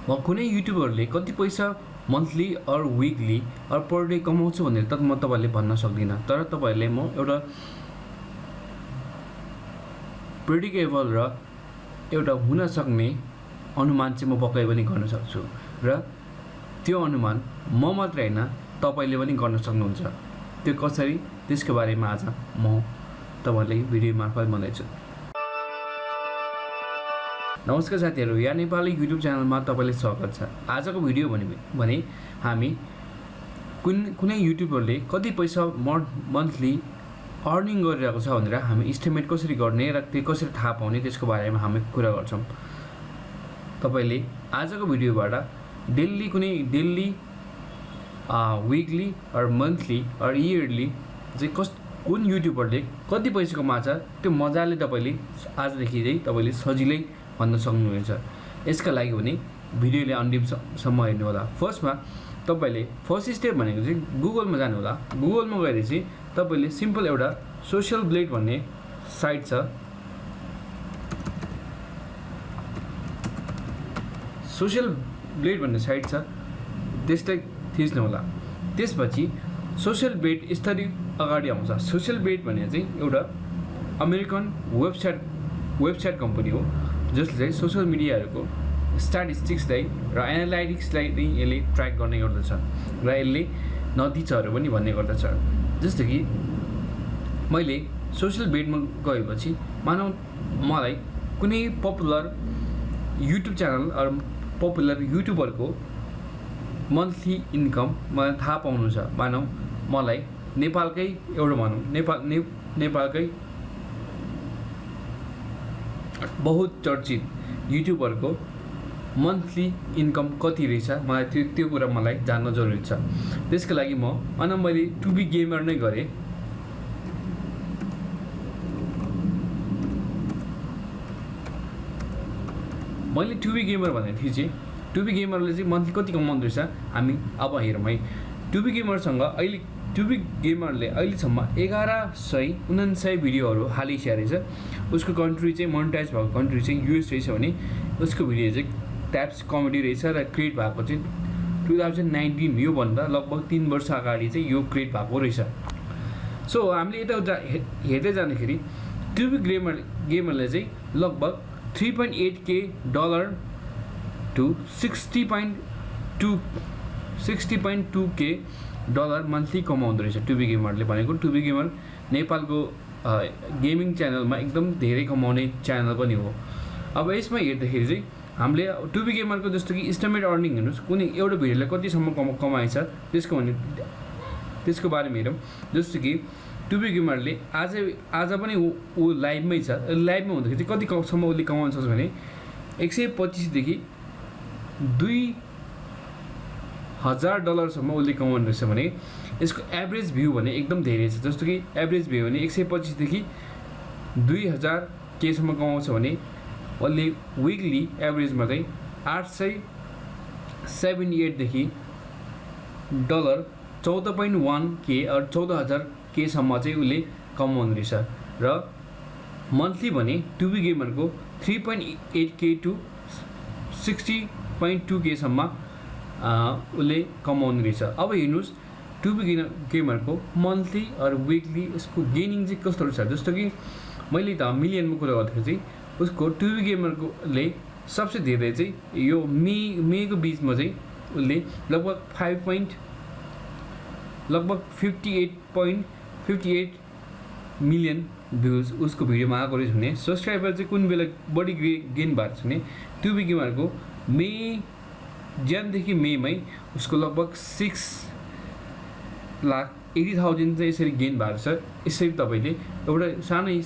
कुनै युट्युबरले कति पैसा monthly or weekly or per day कमाउँछु भनेर त म तपाईँहरूले भन्न सक्दिनँ, तर तपाईँहरूले म एउटा प्रेडिकेबल र एउटा हुन सक्ने अनुमान चाहिँ म पक्कै पनि गर्न सक्छु र त्यो अनुमान म मात्रै हैन तपाईले पनि गर्न सक्नुहुन्छ। त्यो कसरी, त्यसको बारेमा आज म तपाईलाई भिडियो मार्फत भन्दैछु। नमस्कार साथीहरु, यहाँ नेपाली युट्युब च्यानलमा तपाईलाई स्वागत छ। आजको भिडियो भने हामी कुनै युट्युबरले कति पैसा मन्थली अर्निङ गरिरहेको छ भनेर हामी एस्टिमेट कसरी गर्ने र त्यो कसरी थाहा पाउने त्यसको बारेमा हामी कुरा गर्छौं। तपाईले आजको भिडियोबाट डेली वीकली और मंथली और इयरली चाहिँ कुन युट्युबरले कति पैसा कमान्छ त्यो मजाले तपाईले आजदेखि चाहिँ तपाईले सजिलै भन्न सक्नुहुन्छ। यसका लागि भने भिडियोले अन्तिमसम्म हेर्नु होला। फर्स्टमा तपाईले फर्स्ट स्टेप भनेको चाहिँ गुगलमा जानु होला। गुगलमा गएर चाहिँ तपाईले सिम्पल एउटा सोशल ब्लेड भन्ने साइट छ, सोशल ब्लेड भन्ने साइट छ, त्यसलाई थिच्नु होला। त्यसपछि सोशल ब्लेड यसरी अगाडि आउँछ। सोशल ब्लेड भन्ने चाहिँ एउटा अमेरिकन वेबसाइट कम्पनी हो जसले चाहिँ सोशल मिडियाहरुको स्ट्याटिस्टिक्सलाई र एनालाइटिक्सलाई यसले ट्र्याक गर्ने गर्दछ र यसले नतिजाहरु पनि भन्ने गर्दछ। जस्तो कि मैले सोशल ब्लेडमा गएपछि मानौ मलाई कुनै पपुलर युट्युब च्यानल अर पपुलर युट्युबरको मन्थली इन्कम मलाई थाहा पाउनु छ। मानौ मलाई नेपालकै एउटा भनौं नेपालकै बहुत चर्चित युट्युबरको मन्थली इन्कम कति रहेछ मलाई त्यो कुरा मलाई जान्न जरुरी छ। त्यसको लागि मैले टु बी गेमर नै गरे। मैले टु बी गेमर भनेको थिएँ चाहिँ टु बी गेमरले चाहिँ मन्थली कति कमाउँदो रहेछ हामी अब हेरौँ है। टु बी गेमरसँग अहिले टु बी गेमरले अहिलेसम्म 1149 भिडियोहरू हालिसकेको रहेछ। उसको कन्ट्री चाहिँ मोनेटाइज भएको कन्ट्री चाहिँ युएस रहेछ भने उसको भिडियो चाहिँ ट्याप्स कमेडी रहेछ र क्रिएट भएको चाहिँ 2019 यो भन्दा लगभग 3 वर्ष अगाडि चाहिँ यो क्रिएट भएको रहेछ। सो हामीले यता हेर्दै जाँदाखेरि टु बी गेमरले चाहिँ लगभग $3.8K to $60.2K मन्थली कमाउँदो रहेछ टु बी गेमरले। भनेको टु बी गेमर नेपालको गेमिङ च्यानलमा एकदम धेरै कमाउने च्यानल पनि हो। अब यसमा हेर्दाखेरि चाहिँ हामीले टु बी गेमरको जस्तो कि एस्टिमेट अर्निङ हेर्नुस्, कुनै एउटा भिडियोले कतिसम्म कमाएछ त्यसको बारेमा हेरौँ। जस्तो कि टु बी गेमरले आज पनि ऊ लाइभमै छ। लाइभमा हुँदाखेरि चाहिँ कतिसम्म उसले कमाउन सक्छ भने 125 देखि $2,000 सम्म उसले कमाउनु रहेछ भने यसको एभरेज भ्यू भने एकदम धेरै छ। जस्तो कि एभरेज भ्यू भने 125 देखि 2000K सम्म कमाउँछ भने उसले विकली एभरेजमा चाहिँ 878 देखि $14.1K और 14,000K सम्म चाहिँ उसले कमाउनु रहेछ र मन्थली भने to be गेमरको 3.8K to 60.2K सम्म उसले कमाउनु रहेछ। अब हेर्नुस् टु बी गेमरको मन्थली और विकली यसको गेनिङ चाहिँ कस्तो रहेछ। जस्तो कि मैले त मिलियनमा कुरा गर्दाखेरि चाहिँ उसको टु बी गेमरकोले सबसे धेरै चाहिँ यो मेको बीचमा चाहिँ उसले लगभग 58.58 मिलियन भ्यूज उसको भिडियोमा आएको रहेछ भने सब्सक्राइबर चाहिँ कुन बेला बढी गेन भएको छ भने टु बी गेमरको जनदेखि मेमै उसको लगभग 6,80,000 चाहिँ यसरी गेन भएको छ। यसरी तपाईले एउटा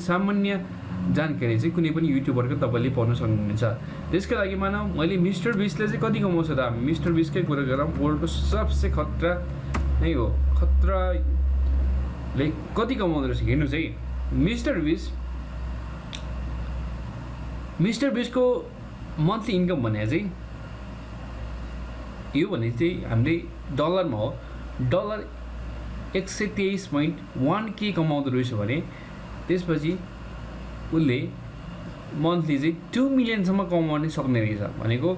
सामान्य जानकारी चाहिँ कुनै पनि युट्युबरको तपाईले पाउन सक्नुहुन्छ। त्यसको लागि मानौ मैले मिस्टर बिस्टले चाहिँ कति कमाउँछ त हामी मिस्टर बिस्टकै कुरा गरौँ। वर्ल्डको सबसे खतरा नै हो, खतराले कति कमाउँदो रहेछ हेर्नु चाहिँ। मिस्टर बिस्टको मन्थली इन्कम भने चाहिँ यो भने चाहिँ हामीले डलरमा हो। डलर 123.1K कमाउँदो रहेछ भने त्यसपछि उसले मन्थली चाहिँ 2 मिलियन सम्म कमाउन सक्ने रहेछ। भनेको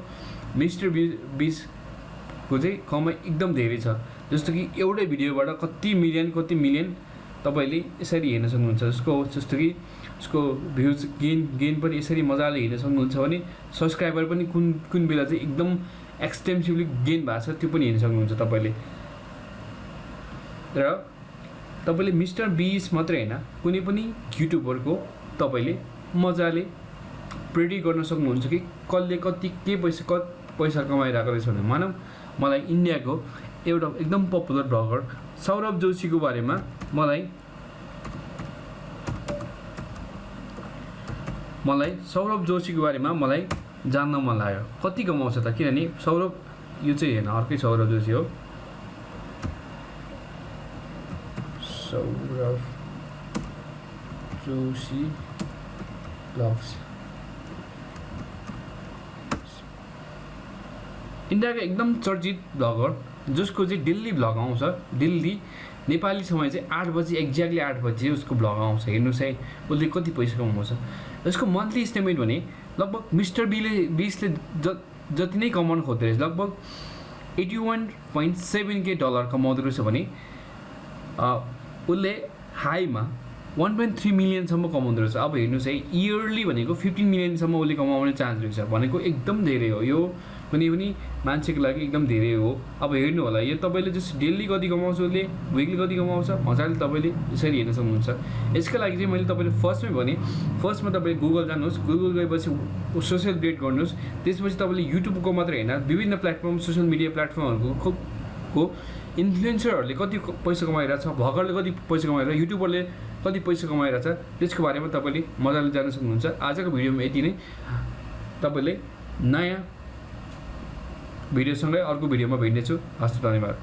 मिस्टर बिसको चाहिँ कमाइ एकदम धेरै छ। जस्तो कि एउटै भिडियोबाट कति मिलियन तपाईँले यसरी हेर्न सक्नुहुन्छ। जस्तो कि उसको भ्युज गेन पनि यसरी मजाले हेर्न सक्नुहुन्छ भने सब्सक्राइबर पनि कुन बेला चाहिँ एकदम एक्सटेन्सिभली गेन भएको छ त्यो पनि हेर्न सक्नुहुन्छ तपाईँले। र तपाईँले मिस्टर बिस मात्रै होइन कुनै पनि युट्युबरको तपाईँले मजाले प्रेडिक्ट गर्न सक्नुहुन्छ कि कसले के पैसा कमाइरहेको रहेछ भने। मानौँ मलाई इन्डियाको एउटा एकदम पपुलर ब्लगर सौरभ जोशीको बारेमा मलाई जान्न मन लाग्यो कति कमाउँछ त। किनभने सौरभ यो चाहिँ होइन अर्कै सौरभ जोशी हो। सौरभ जोशी ब्लग्स इन्डियाको एकदम चर्चित ब्लगर जसको चाहिँ डेली ब्लग आउँछ। डेली नेपाली समय चाहिँ 8 बजी एक्ज्याक्टली 8 बजी उसको ब्लग आउँछ। हेर्नुहोस् है उसले कति पैसा कमाउँछ। यसको मन्थली इस्टिमेट भने लगभग मिस्टर बिसले जति नै कमाउनु खोज्दो रहेछ लगभग $81.7K कमाउँदो रहेछ भने उसले हाईमा 1.3 मिलियनसम्म कमाउँदो रहेछ। अब हेर्नुहोस् है इयरली भनेको 15 मिलियनसम्म उसले कमाउने चान्स रहेछ भनेको एकदम धेरै हो। यो कुनै पनि मान्छेको लागि एकदम धेरै हो। अब हेर्नु होला यो तपाईँले जस्ट डेली कति कमाउँछ उसले विकली कति कमाउँछ मजाले तपाईँले यसरी हेर्न सक्नुहुन्छ। यसको लागि चाहिँ मैले तपाईँले फर्स्टमै भने फर्स्टमा तपाईँले गुगल जानुहोस्। गुगल गएपछि सोसियल अपडेट गर्नुहोस्। त्यसपछि तपाईँले युट्युबको मात्रै होइन विभिन्न प्लेटफर्म सोसियल मिडिया प्लेटफर्महरूको इन्फ्लुएन्सरहरूले कति पैसा कमाइरहेछ, भ्लगरले कति पैसा कमाइरहेछ, युट्युबरले कति पैसा कमाइरहेछ त्यसको बारेमा तपाईँले मजाले जान्न सक्नुहुन्छ। आजको भिडियोमा यति नै। तपाईँले नयाँ भिडियोसँगै अर्को भिडियोमा भेट्नेछु। हस्, धन्यवाद।